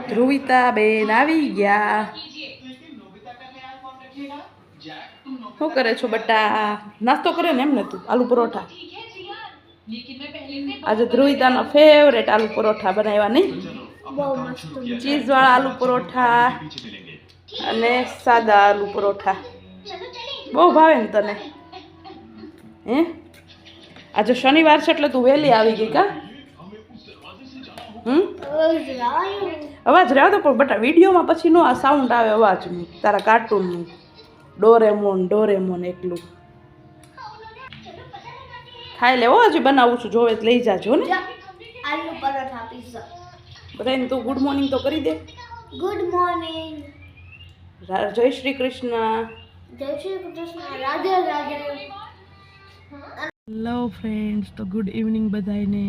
ધ્રુવિતા બેન આવી ગયા. શું કરે છો બટા? નાસ્તો કરે ને એમને? તું આલુ પરોઠા. આજે ધ્રુવિતાનો ફેવરેટ આલુ પરોઠા બનાવ્યા નહીં? ચીઝ વાળા આલુ પરોઠા અને સાદા આલુ પરોઠા બહુ ભાવે ને તને? હે, આજે શનિવાર છે એટલે તું વહેલી આવી ગઈ કા? અવાજ રહ્યો તો પણ બટા વિડીયોમાં પછી નો આ સાઉન્ડ આવે અવાજનું તારા કાર્ટૂનનું. ડોરેમોન એકલું ખાઈ લેવો. હજી બનાવું છું, જોવે લઈ જાજો ને. આલુ પરોઠા પીઝા. બધાને તું ગુડ મોર્નિંગ તો કરી દે. Good morning. જય શ્રી કૃષ્ણ. જય શ્રી કૃષ્ણ. રાધે રાધે. હેલો ફ્રેન્ડ્સ, તો ગુડ ઇવનિંગ બધાને.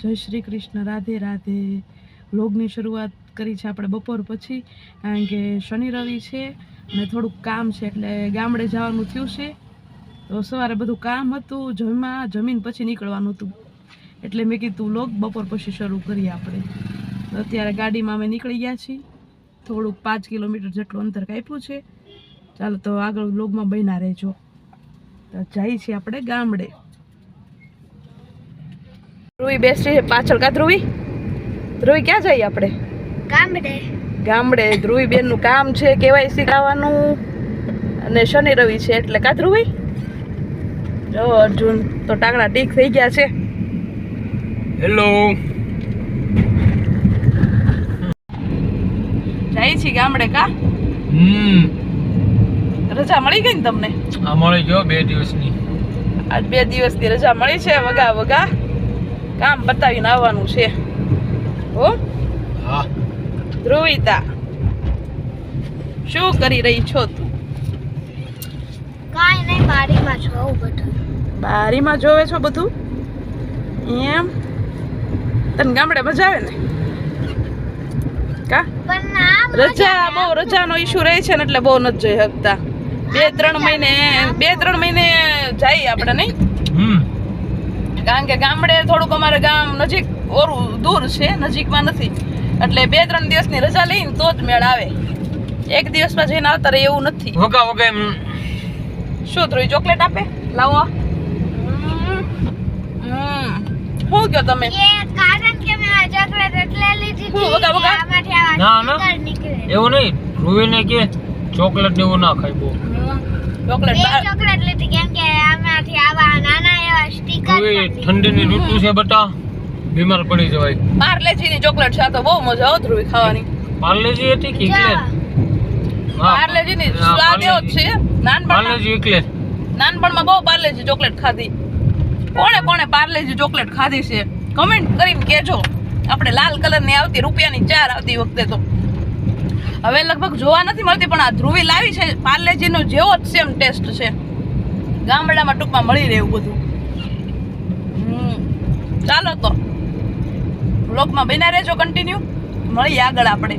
જય શ્રી કૃષ્ણ, રાધે રાધે. વ્લોગની શરૂઆત કરી છે આપણે બપોર પછી, કારણ કે શનિ રવિ છે અને થોડુંક કામ છે એટલે ગામડે જવાનું થયું છે. તો સવારે બધું કામ હતું, જમીન પછી નીકળવાનું હતું એટલે મેં કીધું વ્લોગ બપોર પછી શરૂ કરીએ આપણે. તો અત્યારે ગાડીમાં અમે નીકળી ગયા છીએ. થોડુંક 5 કિલોમીટર જેટલું અંતર કાપ્યું છે. ચાલો તો આગળ વ્લોગમાં બન્યા રહેજો. તો જઈએ છીએ આપણે ગામડે. ધ્રુવી બેસી છે પાછળ કા? ધ્રુવી ક્યાં જઈએ આપણે? ગામડે. ધ્રુવી બેનનું કામ છે કેવાયસી કરાવવાનું અને શનિ રવિ છે એટલે કા ધ્રુવી? જો અર્જુન તો ટાંગણા ટીક થઈ ગયા છે. હેલો, જાય છે ગામડે કા? રજા મળી ગઈ ને તમને? આ મળી ગયો 2 દિવસની. આજ 2 દિવસની રજા મળી છે. વગા કામ બતાવીને આવવાનું છે. હો હા. ધ્રુવિતા, શું કરી રહી છો તું? કાઈ નહીં, બારીમાં જોઉં બધું. બારીમાં જોવે છો બધું? એમ? તને ગામડે મજા આવે ને કા? પણ આમ રજાનો ઈશ્યુ રહે છે ને એટલે બહુ નથી જોઈ શકતા. 2-3 મહિને જઈએ આપણે નહીં? કારણ કે ગામડે થોડુંક અમારે ગામ નજીક ઓરું દૂર છે, નજીકમાં નથી એટલે 2-3 દિવસની રજા લઈને તો જ મેળ આવે. એક દિવસમાં જઈને આવતા રહે એવું નથી. વગા શું ધ્રુવી ચોકલેટ આપે? લાવો. શું કહો તમે? કારણ કે મેં આ ચોકલેટ એટલે લીધી હું વગા આમાંથી આવા ના સ્ટીકર નીકળે. એવું નહીં, ધ્રુવીને કે ચોકલેટ ને એવું ના ખાય બહુ. ચોકલેટ ચોકલેટ લીધી કેમ કે આમાંથી આવા નાના એવા સ્ટીકર. ધ્રુવી ઠંડીની ઋતુ છે બટા, બીમાર પડી જવાય. પાર્લેજીની ચોકલેટ છે તો બહુ મજા આવે ધ્રુવી ખાવાની. પાર્લેજી હતી કે ઇક્લેર? પાર્લેજીની સ્વાદ એવો જ છે. પાર્લેજી ઇક્લેર. નાનપણમાં બહુ પાર્લેજી ચોકલેટ ખાધી. કોણે પાર્લેજી ચોકલેટ ખાધી છે કમેન્ટ કરીને કહેજો. આપણે લાલ કલરની આવતી, રૂપિયાની 4 આવતી વખતે તો હવે લગભગ જોવા નથી મળતી, પણ આ ધ્રુવી લાવી છે પાર્લેજીનો જેવો જ સેમ ટેસ્ટ છે. ગામડામાં ટૂંકમાં મળી રહે એવું બધું. ચાલો તો વ્લોગમાં બન્યા રહેજો કન્ટિન્યુ. મળીએ આગળ આપણે.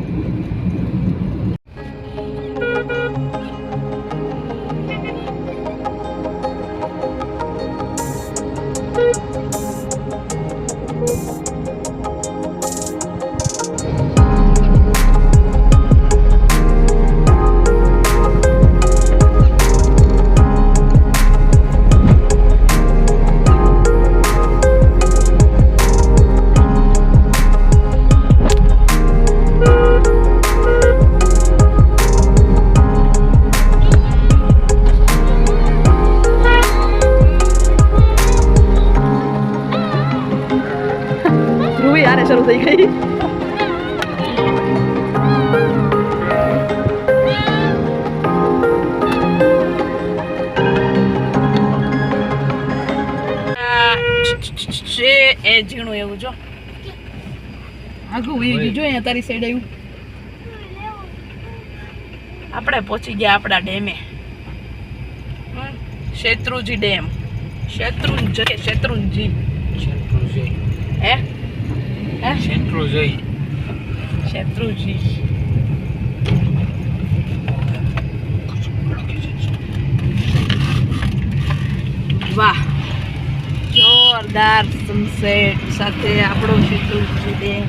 શરૂ થઈ ગઈ. એ ઝીણું એવું જો આગું વહી ગયું. જો અહીંયા તારી સાઈડ આવ્યું. આપણે પહોંચી ગયા આપણા ડેમે. શેત્રુંજી ડેમ. શેત્રુંજી હે શેત્રુંજી. વાહ, જોરદાર સનસેટ સાથે આપણો શેત્રુંજી ડેમ.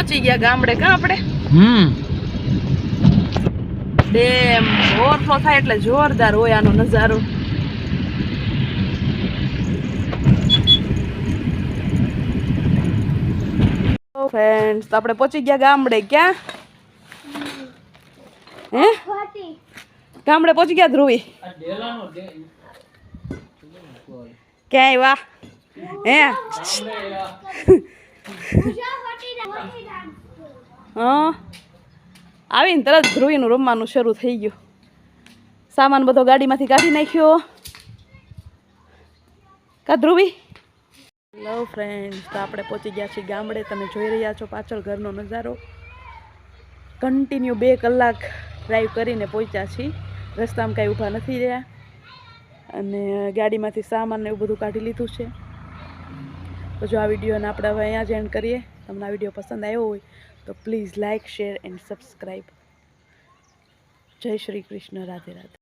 પહોંચી ગયા ગામડે કાં આપણે ડેમ ઓવરફ્લો થાય એટલે જોરદાર હોય આનો નજારો. ફ્રેન્ડ્સ તો આપણે પહોંચી ગયા ગામડે. ક્યાં હે ગામડે પહોંચી ગયા ધ્રુવી? ક્યાંય વાહ હે હા આવીને તરત ધ્રુવીનું રમવાનું શરૂ થઈ ગયું. સામાન બધો ગાડીમાંથી કાઢી નાખ્યો કા ધ્રુવી? હેલો ફ્રેન્ડ્સ તો આપણે પહોંચી ગયા છીએ ગામડે. તમે જોઈ રહ્યા છો પાછળ ઘરનો નજારો. કન્ટિન્યુ 2 કલાક ડ્રાઈવ કરીને પહોંચ્યા છીએ. રસ્તામાં કાંઈ ઊભા નથી રહ્યા અને ગાડીમાંથી સામાન ને એવું બધું કાઢી લીધું છે. તો જો આ વિડીયોને આપણે હવે અહીંયા જ એન્ડ કરીએ. તમને આ વિડીયો પસંદ આવ્યો હોય તો please like share and subscribe. જય શ્રી કૃષ્ણ. રાધે રાધે.